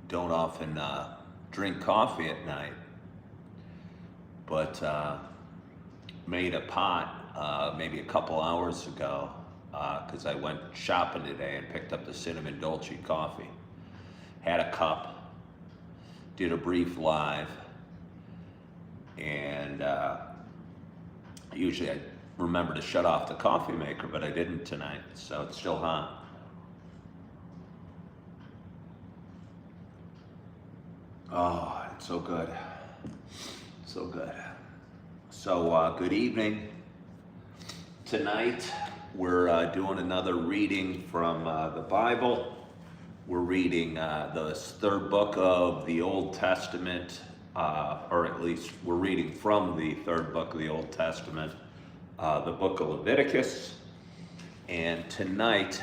don't often drink coffee at night, but made a pot maybe a couple hours ago because I went shopping today and picked up the cinnamon dolce coffee. Had a cup, did a brief live, and usually I remember to shut off the coffee maker, but I didn't tonight, so it's still hot. Oh, it's so good. So good. So, good evening. Tonight, we're doing another reading from the Bible. We're reading the third book of the Old Testament, or at least we're reading from the third book of the Old Testament, the Book of Leviticus. And tonight,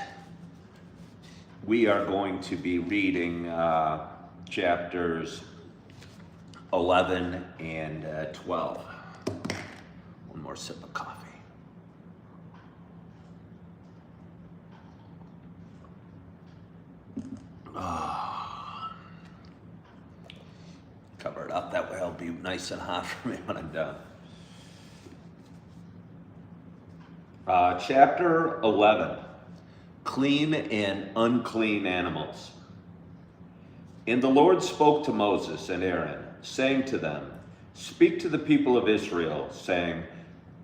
we are going to be reading chapters 11 and 12. One more sip of coffee. Cover it up, that way it'll be nice and hot for me when I'm done. Chapter 11, Clean and Unclean Animals. And the Lord spoke to Moses and Aaron, saying to them, Speak to the people of Israel, saying,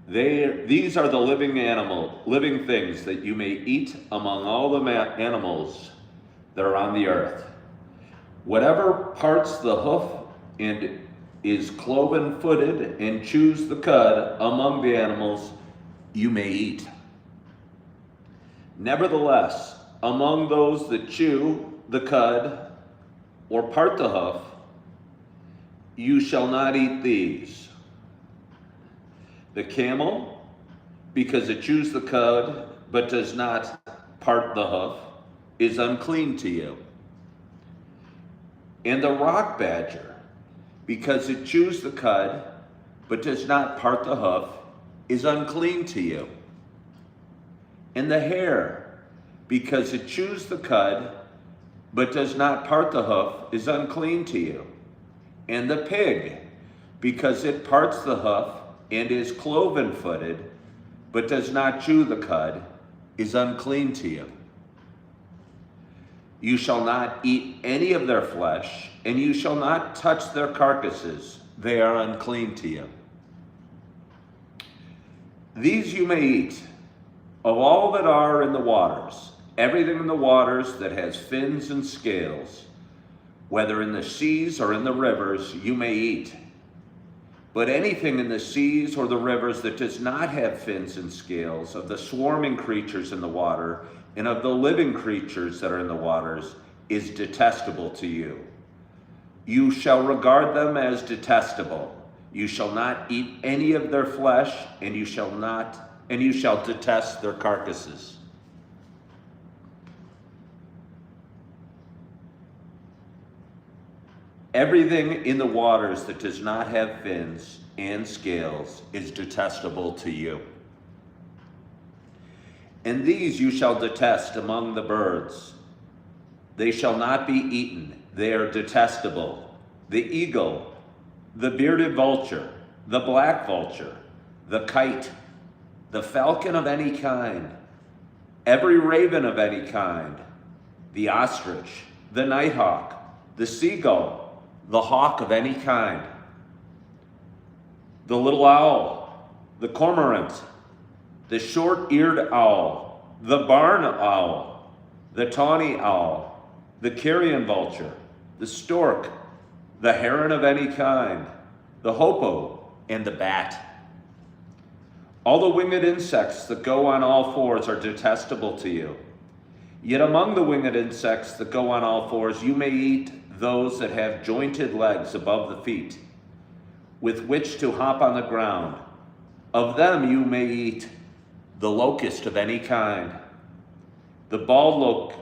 These are the living things that you may eat among all the animals that are on the earth. Whatever parts the hoof and is cloven-footed and chews the cud among the animals, you may eat. Nevertheless, among those that chew the cud or part the hoof, you shall not eat these. The camel, because it chews the cud but does not part the hoof, is unclean to you. And the rock badger, because it chews the cud but does not part the hoof, is unclean to you. And the hare, because it chews the cud but does not part the hoof, is unclean to you. And the pig, because it parts the hoof and is cloven-footed but does not chew the cud, is unclean to you. You shall not eat any of their flesh, and you shall not touch their carcasses. They are unclean to you. These you may eat, of all that are in the waters, everything in the waters that has fins and scales, whether in the seas or in the rivers, you may eat. But anything in the seas or the rivers that does not have fins and scales, of the swarming creatures in the water, and of the living creatures that are in the waters, is detestable to you. You shall regard them as detestable. You shall not eat any of their flesh, and you shall detest their carcasses. Everything in the waters that does not have fins and scales is detestable to you. And these you shall detest among the birds. They shall not be eaten. They are detestable. The eagle, the bearded vulture, the black vulture, the kite, the falcon of any kind, every raven of any kind, the ostrich, the nighthawk, the seagull, the hawk of any kind, the little owl, the cormorant, the short-eared owl, the barn owl, the tawny owl, the carrion vulture, the stork, the heron of any kind, the hoopoe, and the bat. All the winged insects that go on all fours are detestable to you. Yet among the winged insects that go on all fours, you may eat those that have jointed legs above the feet, with which to hop on the ground. Of them you may eat the locust of any kind, the bald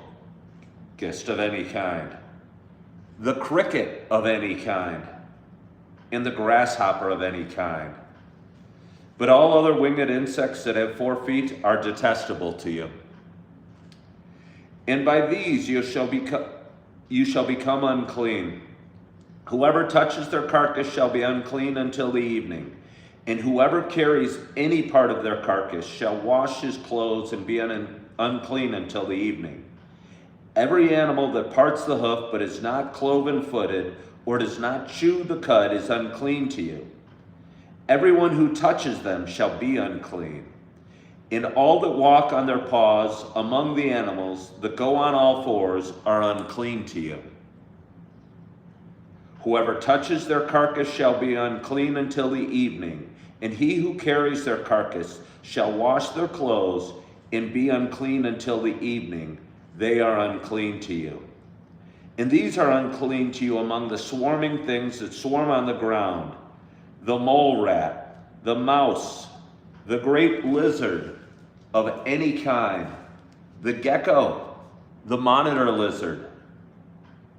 locust of any kind, the cricket of any kind, and the grasshopper of any kind. But all other winged insects that have 4 feet are detestable to you. And by these you shall you shall become unclean. Whoever touches their carcass shall be unclean until the evening. And whoever carries any part of their carcass shall wash his clothes and be unclean until the evening. Every animal that parts the hoof but is not cloven-footed or does not chew the cud is unclean to you. Everyone who touches them shall be unclean. And all that walk on their paws among the animals that go on all fours are unclean to you. Whoever touches their carcass shall be unclean until the evening, and he who carries their carcass shall wash their clothes and be unclean until the evening. They are unclean to you. And these are unclean to you among the swarming things that swarm on the ground: the mole rat, the mouse, the great lizard of any kind, the gecko, the monitor lizard,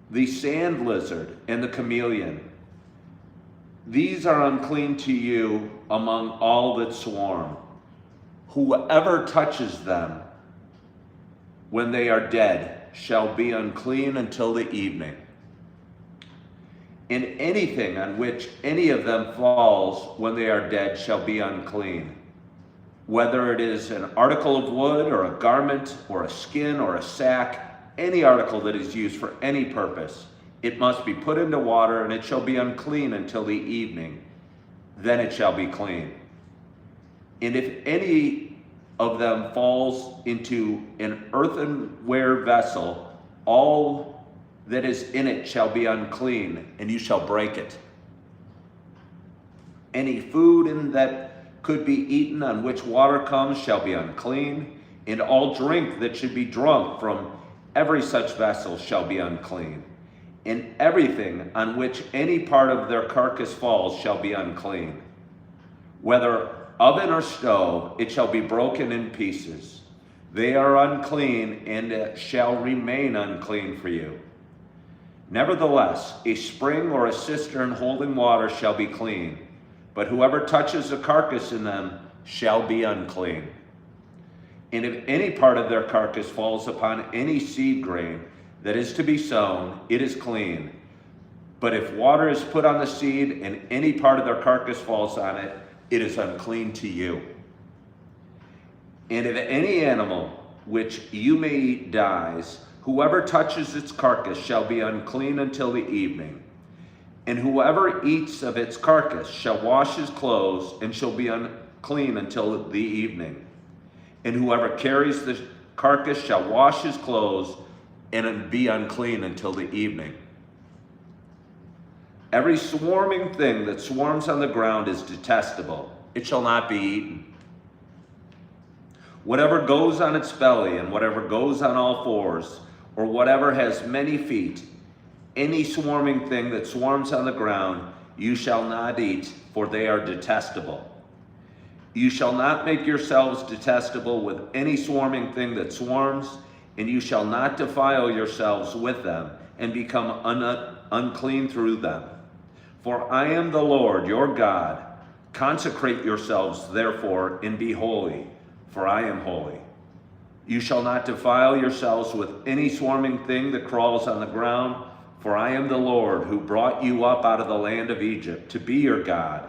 the sand lizard, and the chameleon. These are unclean to you among all that swarm. Whoever touches them when they are dead shall be unclean until the evening. And anything on which any of them falls when they are dead shall be unclean. Whether it is an article of wood or a garment or a skin or a sack, any article that is used for any purpose, it must be put into water, and it shall be unclean until the evening. Then it shall be clean. And if any of them falls into an earthenware vessel, all that is in it shall be unclean, and you shall break it. Any food in that could be eaten on which water comes shall be unclean, and all drink that should be drunk from every such vessel shall be unclean. And everything on which any part of their carcass falls shall be unclean. Whether oven or stove, it shall be broken in pieces. They are unclean, and it shall remain unclean for you. Nevertheless, a spring or a cistern holding water shall be clean, but whoever touches a carcass in them shall be unclean. And if any part of their carcass falls upon any seed grain that is to be sown, it is clean. But if water is put on the seed and any part of their carcass falls on it, it is unclean to you. And if any animal which you may eat dies, whoever touches its carcass shall be unclean until the evening. And whoever eats of its carcass shall wash his clothes and shall be unclean until the evening. And whoever carries the carcass shall wash his clothes and be unclean until the evening. Every swarming thing that swarms on the ground is detestable. It shall not be eaten. Whatever goes on its belly and whatever goes on all fours, or whatever has many feet, any swarming thing that swarms on the ground, you shall not eat, for they are detestable. You shall not make yourselves detestable with any swarming thing that swarms, and you shall not defile yourselves with them and become unclean through them. For I am the Lord your God. Consecrate yourselves, therefore, and be holy, for I am holy. You shall not defile yourselves with any swarming thing that crawls on the ground, for I am the Lord who brought you up out of the land of Egypt to be your God.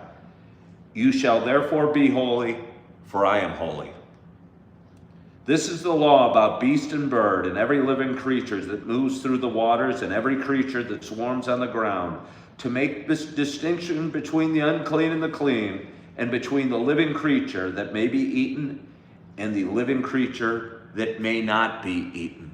You shall therefore be holy, for I am holy. This is the law about beast and bird and every living creature that moves through the waters and every creature that swarms on the ground, to make this distinction between the unclean and the clean, and between the living creature that may be eaten and the living creature that may not be eaten.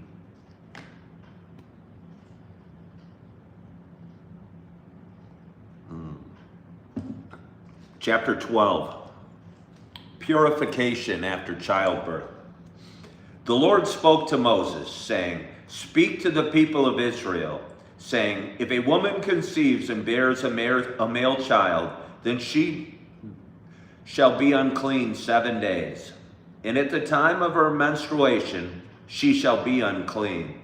Chapter 12, Purification after childbirth. The Lord spoke to Moses, saying, "Speak to the people of Israel, saying, if a woman conceives and bears a male child, then she shall be unclean 7 days. And at the time of her menstruation, she shall be unclean.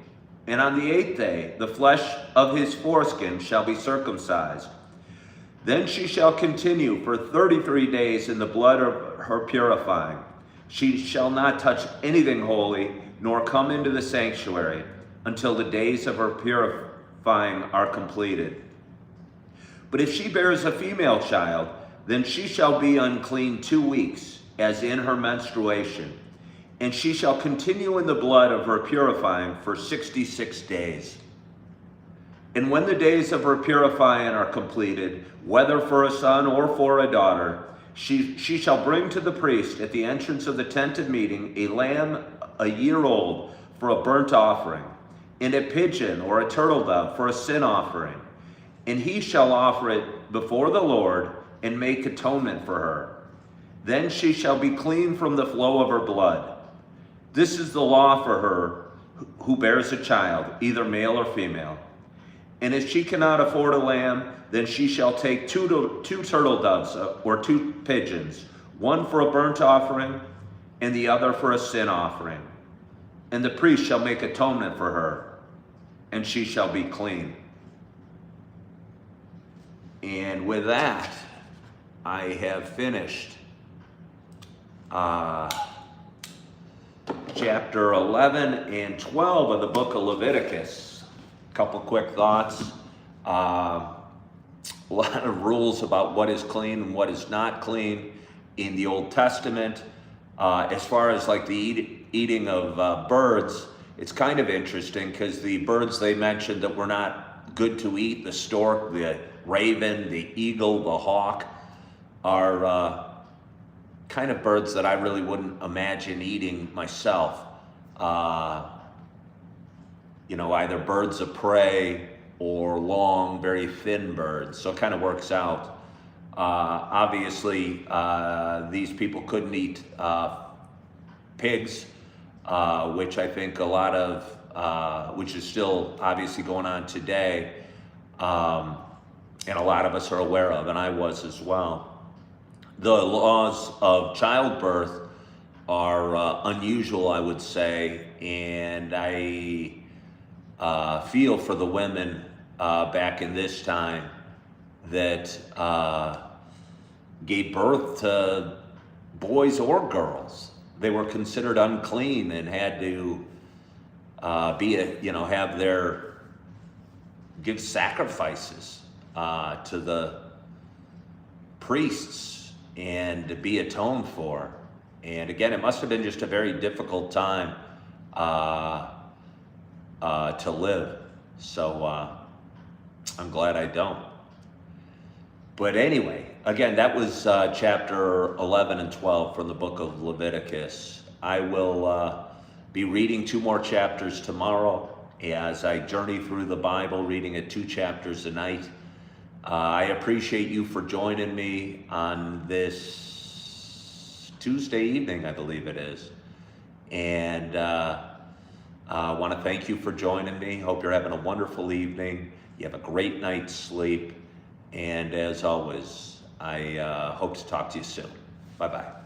And on the 8th day, the flesh of his foreskin shall be circumcised. Then she shall continue for 33 days in the blood of her purifying. She shall not touch anything holy, nor come into the sanctuary until the days of her are completed. But if she bears a female child, then she shall be unclean 2 weeks, as in her menstruation, and she shall continue in the blood of her purifying for 66 days. And when the days of her purifying are completed, whether for a son or for a daughter, she shall bring to the priest at the entrance of the tent of meeting a lamb a year old for a burnt offering, and a pigeon or a turtle dove for a sin offering. And he shall offer it before the Lord and make atonement for her. Then she shall be clean from the flow of her blood. This is the law for her who bears a child, either male or female. And if she cannot afford a lamb, then she shall take two turtle doves or 2 pigeons, one for a burnt offering and the other for a sin offering. And the priest shall make atonement for her, and she shall be clean. And with that, I have finished chapter 11 and 12 of the book of Leviticus. A couple quick thoughts. A lot of rules about what is clean and what is not clean in the Old Testament. As far as like the eating of birds, it's kind of interesting because the birds they mentioned that were not good to eat, the stork, the raven, the eagle, the hawk, are kind of birds that I really wouldn't imagine eating myself. Either birds of prey or long, very thin birds. So it kind of works out. Obviously, these people couldn't eat pigs, which I think a lot of, which is still obviously going on today, and a lot of us are aware of, and I was as well. The laws of childbirth are unusual, I would say, and I feel for the women back in this time that gave birth to boys or girls. They were considered unclean and had to give sacrifices to the priests and to be atoned for. And again, it must have been just a very difficult time to live. So I'm glad I don't. But anyway, again, that was chapter 11 and 12 from the book of Leviticus. I will be reading 2 more chapters tomorrow as I journey through the Bible, reading it 2 chapters a night. I appreciate you for joining me on this Tuesday evening, I believe it is. And I want to thank you for joining me. Hope you're having a wonderful evening. You have a great night's sleep. And as always, I hope to talk to you soon. Bye-bye.